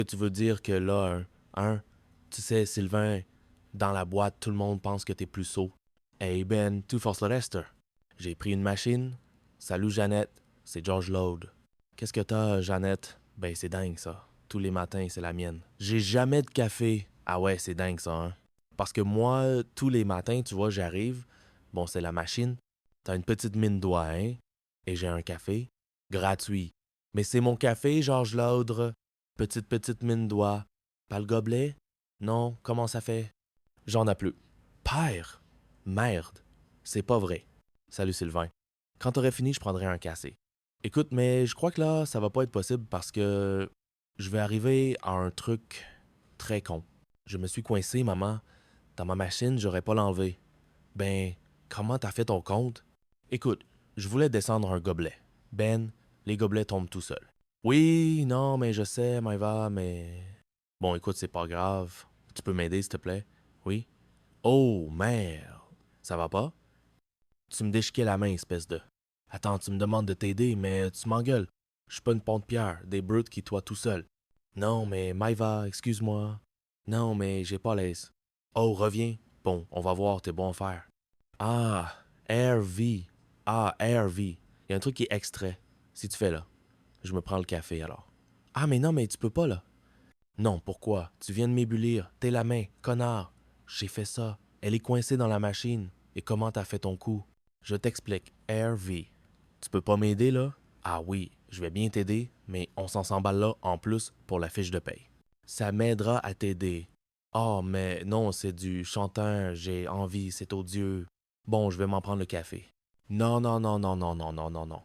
Tu veux dire que là, tu sais, Sylvain, dans la boîte, tout le monde pense que t'es plus sot. Hey Ben, tu forces le reste. J'ai pris une machine. Salut Jeannette, c'est George Lode. Qu'est-ce que t'as, Jeannette? Ben, c'est dingue ça. Tous les matins, c'est la mienne. J'ai jamais de café. Ah ouais, c'est dingue ça, hein? Parce que moi, tous les matins, tu vois, j'arrive. Bon, c'est la machine. T'as une petite mine d'oie, hein? Et j'ai un café. Gratuit. Mais c'est mon café, Georges Laudre. Petite mine d'oie. Pas le gobelet? Non, comment ça fait? J'en ai plus. Père! Merde! C'est pas vrai. Salut Sylvain. Quand t'aurais fini, je prendrai un café. Écoute, mais je crois que là, ça va pas être possible parce que je vais arriver à un truc très con. Je me suis coincé, maman. Dans ma machine, j'aurais pas l'enlevé. Ben, comment t'as fait ton compte? Écoute, je voulais descendre un gobelet. Ben, les gobelets tombent tout seuls. Oui, non, mais je sais, Maïva, mais... Bon, écoute, c'est pas grave. Tu peux m'aider, s'il te plaît? Oui? Oh, merde! Ça va pas? Tu me déchiquais la main, espèce de... Attends, tu me demandes de t'aider, mais tu m'engueules. Je suis pas une pompe de pierre, des brutes qui toient tout seul. Non, mais Maïva, excuse-moi. Non, mais j'ai pas l'aise. Oh, reviens. Bon, on va voir, t'es bon à faire. Ah, RV. Ah, RV. Il y a un truc qui est extrait. Si tu fais là, je me prends le café alors. Ah, mais non, mais tu peux pas là. Non, pourquoi? Tu viens de m'ébullir. T'es la main, connard. J'ai fait ça. Elle est coincée dans la machine. Et comment t'as fait ton coup? Je t'explique. RV. Tu peux pas m'aider là? Ah oui, je vais bien t'aider, mais on s'emballe là en plus pour la fiche de paye. Ça m'aidera à t'aider. Oh, mais non, c'est du chanteur, j'ai envie, c'est odieux. Bon, je vais m'en prendre le café. Non, non, non, non, non, non, non, non, non.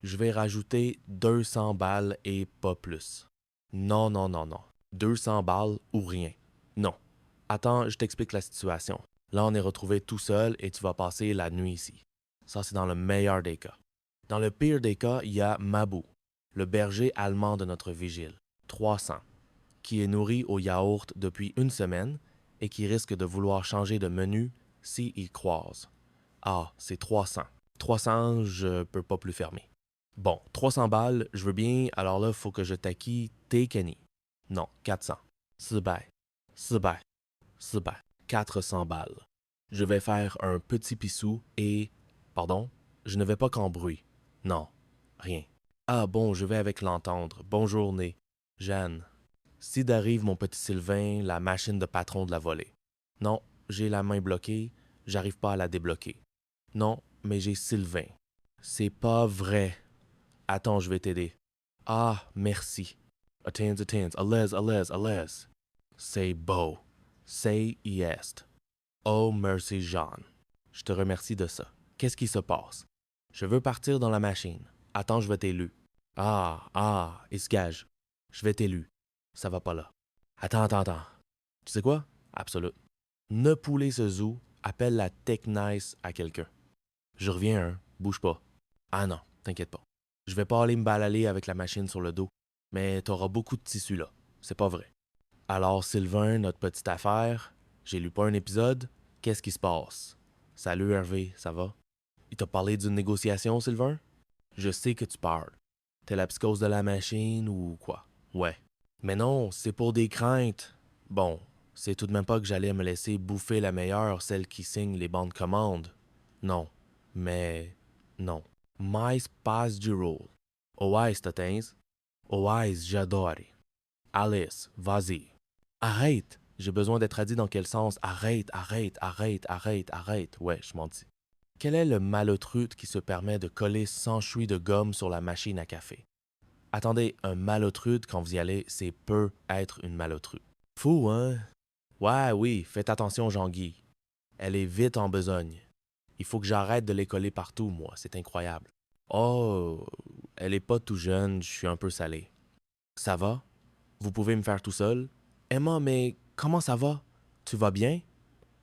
Je vais rajouter 200 balles et pas plus. Non, non, non, non. 200 balles ou rien. Non. Attends, je t'explique la situation. Là, on est retrouvé tout seul et tu vas passer la nuit ici. Ça, c'est dans le meilleur des cas. Dans le pire des cas, il y a Mabou, le berger allemand de notre vigile. 300. Qui est nourri au yaourt depuis une semaine et qui risque de vouloir changer de menu s'il croise. Ah, c'est 300. 300, je peux pas plus fermer. Bon, 300 balles, je veux bien, alors là, faut que je t'acquis tes Kenny. Non, 400. 400. 400. 400 balles. Je vais faire un petit pissou et... Pardon? Je ne vais pas qu'en bruit. Non, rien. Ah bon, je vais avec l'entendre. Bonne journée. Jeanne. S'il arrive mon petit Sylvain, la machine de patron de la volée. Non, j'ai la main bloquée, j'arrive pas à la débloquer. Non, mais j'ai Sylvain. C'est pas vrai. Attends, je vais t'aider. Ah, merci. Attends, allez. C'est beau. Say yes. Oh, merci, Jean. Je te remercie de ça. Qu'est-ce qui se passe? Je veux partir dans la machine. Attends, je vais t'élu. Il se gage. Je vais t'élu. Ça va pas là. Attends. Tu sais quoi? Absolute. Ne pouler ce zoo, appelle la Tech Nice à quelqu'un. Je reviens, hein. Bouge pas. Ah non, t'inquiète pas. Je vais pas aller me balader avec la machine sur le dos. Mais t'auras beaucoup de tissu là. C'est pas vrai. Alors, Sylvain, notre petite affaire, j'ai lu pas un épisode. Qu'est-ce qui se passe? Salut Hervé, ça va? Il t'a parlé d'une négociation, Sylvain? Je sais que tu parles. T'es la psychose de la machine ou quoi? Ouais. Mais non, c'est pour des craintes. Bon, c'est tout de même pas que j'allais me laisser bouffer la meilleure, celle qui signe les bandes commandes. Non. Mais non. Mais passe du rôle. Oais, tatens. Oais, j'adore. Alice, vas-y. Arrête! J'ai besoin d'être dit dans quel sens? Arrête. Ouais, je m'en dis. Quel est le malotru qui se permet de coller 100 chouis de gomme sur la machine à café? Attendez, un malotrude, quand vous y allez, c'est peut être une malotru. Fou, hein? Ouais, oui, faites attention, Jean-Guy. Elle est vite en besogne. Il faut que j'arrête de les coller partout, moi, c'est incroyable. Oh, elle est pas tout jeune, je suis un peu salé. Ça va? Vous pouvez me faire tout seul? Emma, mais comment ça va? Tu vas bien?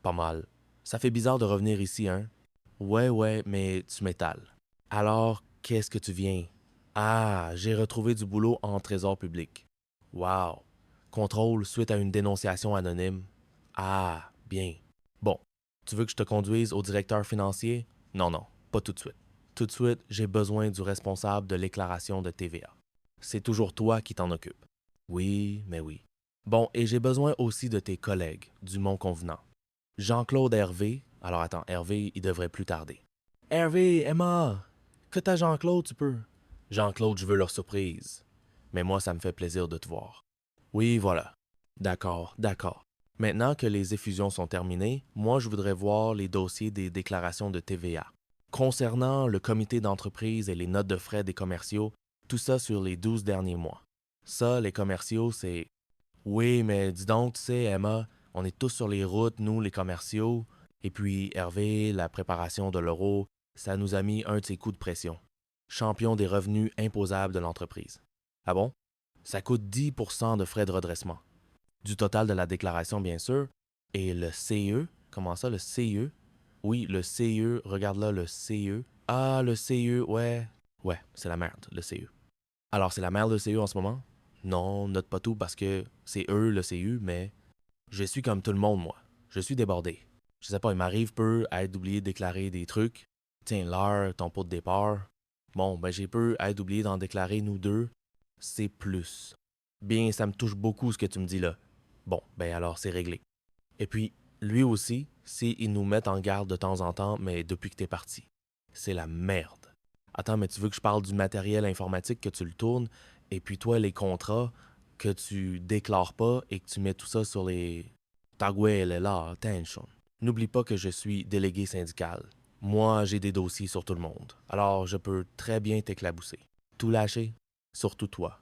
Pas mal. Ça fait bizarre de revenir ici, hein? Ouais, mais tu m'étales. Alors, qu'est-ce que tu viens? Ah, j'ai retrouvé du boulot en trésor public. Wow. Contrôle suite à une dénonciation anonyme. Ah, bien. Bon, tu veux que je te conduise au directeur financier? Non, pas tout de suite. Tout de suite, j'ai besoin du responsable de l'éclaration de TVA. C'est toujours toi qui t'en occupe. Oui, mais oui. Bon, et j'ai besoin aussi de tes collègues, du Mont Convenant. Jean-Claude Hervé. Alors attends, Hervé, il devrait plus tarder. Hervé, Emma! Que t'as Jean-Claude, tu peux? Jean-Claude, je veux leur surprise. Mais moi, ça me fait plaisir de te voir. Oui, voilà. D'accord, d'accord. Maintenant que les effusions sont terminées, moi, je voudrais voir les dossiers des déclarations de TVA. Concernant le comité d'entreprise et les notes de frais des commerciaux, tout ça sur les 12 derniers mois. Ça, les commerciaux, c'est... Oui, mais dis donc, tu sais, Emma, on est tous sur les routes, nous, les commerciaux. Et puis, Hervé, la préparation de l'euro, ça nous a mis un de ses coups de pression. Champion des revenus imposables de l'entreprise. Ah bon? Ça coûte 10% de frais de redressement. Du total de la déclaration, bien sûr. Et le CE, comment ça, le CE? Oui, le CE, regarde là, le CE. Ah, le CE, ouais. Ouais, c'est la merde, le CE. Alors, c'est la merde, le CE en ce moment? Non, note pas tout parce que c'est eux, le CU, mais je suis comme tout le monde, moi. Je suis débordé. Je sais pas, il m'arrive peu à être oublié de déclarer des trucs. Tiens, l'heure, ton pot de départ. Bon, ben j'ai peu à être oublié d'en déclarer, nous deux. C'est plus. Bien, ça me touche beaucoup ce que tu me dis là. Bon, ben alors c'est réglé. Et puis, lui aussi, il nous met en garde de temps en temps, mais depuis que t'es parti. C'est la merde. Attends, mais tu veux que je parle du matériel informatique que tu le tournes, et puis toi, les contrats que tu déclares pas et que tu mets tout ça sur les... Taguelela, attention. N'oublie pas que je suis délégué syndical. Moi, j'ai des dossiers sur tout le monde. Alors, je peux très bien t'éclabousser. Tout lâcher, surtout toi.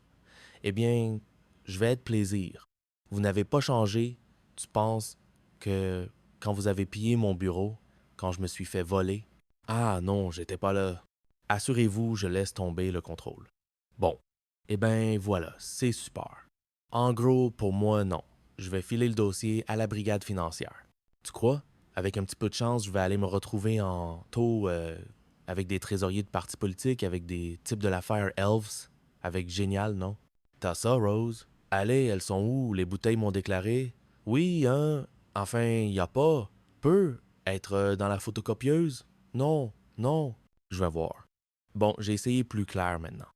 Eh bien, je vais être plaisir. Vous n'avez pas changé, tu penses que quand vous avez pillé mon bureau, quand je me suis fait voler, ah non, j'étais pas là. Assurez-vous, je laisse tomber le contrôle. Bon, eh ben voilà, c'est super. En gros, pour moi, non. Je vais filer le dossier à la brigade financière. Tu crois? Avec un petit peu de chance, je vais aller me retrouver en taux avec des trésoriers de partis politiques, avec des types de l'affaire Elves, avec Génial, non? T'as ça, Rose? Allez, elles sont où? Les bouteilles m'ont déclaré. Oui, hein? Enfin, y a pas. Peut être dans la photocopieuse? Non, non. Je vais voir. Bon, j'ai essayé plus clair maintenant.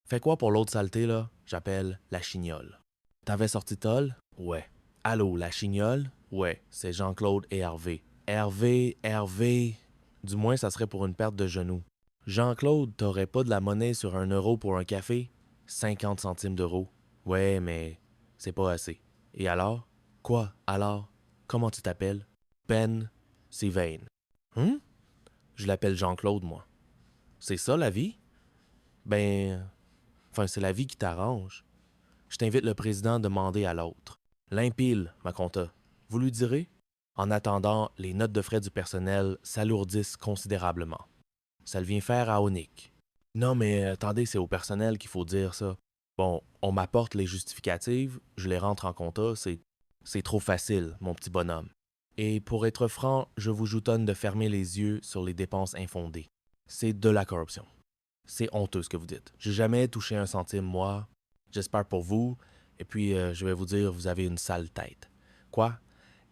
Fais quoi pour l'autre saleté, là? J'appelle la chignole. T'avais sorti Toll? Ouais. Allô, la chignole? Ouais, c'est Jean-Claude et Hervé. Hervé, Hervé. Du moins, ça serait pour une perte de genoux. Jean-Claude, t'aurais pas de la monnaie sur 1 euro pour un café? 50 centimes d'euros. Ouais, mais c'est pas assez. Et alors? Quoi, alors? Comment tu t'appelles? Ben Sylvain. Hum? Je l'appelle Jean-Claude, moi. C'est ça, la vie? Ben, enfin, c'est la vie qui t'arrange. Je t'invite le président à demander à l'autre. L'impile, ma compta. Vous lui direz? En attendant, les notes de frais du personnel s'alourdissent considérablement. Ça le vient faire à Onic. Non, mais attendez, c'est au personnel qu'il faut dire ça. Bon, on m'apporte les justificatives, je les rentre en compta, c'est trop facile, mon petit bonhomme. Et pour être franc, je vous joutonne de fermer les yeux sur les dépenses infondées. C'est de la corruption. C'est honteux ce que vous dites. J'ai jamais touché un centime, moi. J'espère pour vous. Et puis, je vais vous dire, vous avez une sale tête. Quoi?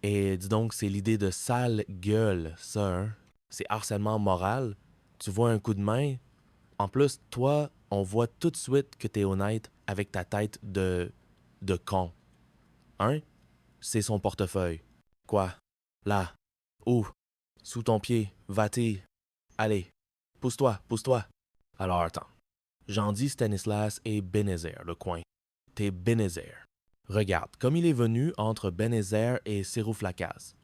Et dis donc, c'est l'idée de sale gueule, ça, hein? C'est harcèlement moral. Tu vois un coup de main. En plus, toi, on voit tout de suite que t'es honnête avec ta tête de con. Hein? C'est son portefeuille. Quoi? Là. Où? Sous ton pied. Va-t'y. Allez. Pousse-toi, pousse-toi. Alors attends. J'en dis Stanislas et Bénézer, le coin. T'es Bénézer. Regarde, comme il est venu entre Bénézer et Sérouflacaz,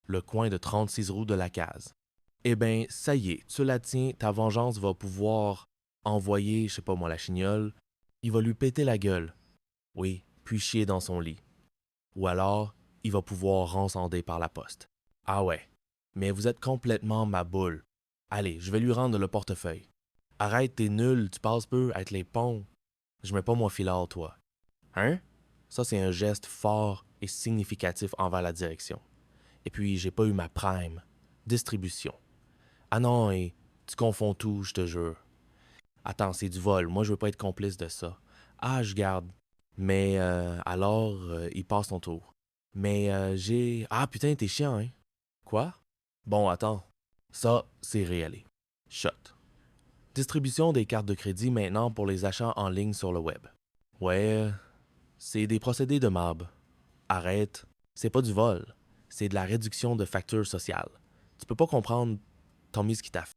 le coin de 36 roues de la case. Eh ben, ça y est, tu la tiens, ta vengeance va pouvoir envoyer, je sais pas moi, la chignole. Il va lui péter la gueule. Oui, puis chier dans son lit. Ou alors, il va pouvoir rançonder par la poste. Ah ouais, mais vous êtes complètement ma boule. Allez, je vais lui rendre le portefeuille. Arrête, t'es nul, tu passes peu à être les ponts. Je mets pas mon filard, toi. Hein? Ça, c'est un geste fort et significatif envers la direction. Et puis, j'ai pas eu ma prime. Distribution. Ah non, et tu confonds tout, je te jure. Attends, c'est du vol. Moi, je veux pas être complice de ça. Ah, je garde. Mais alors, il passe ton tour. Mais j'ai... Ah, putain, t'es chiant, hein? Quoi? Bon, attends. Ça, c'est réel. Shot. Distribution des cartes de crédit maintenant pour les achats en ligne sur le web. Ouais, C'est des procédés de marbre. Arrête. C'est pas du vol. C'est de la réduction de factures sociales. Tu peux pas comprendre ton mis qui t'a fait.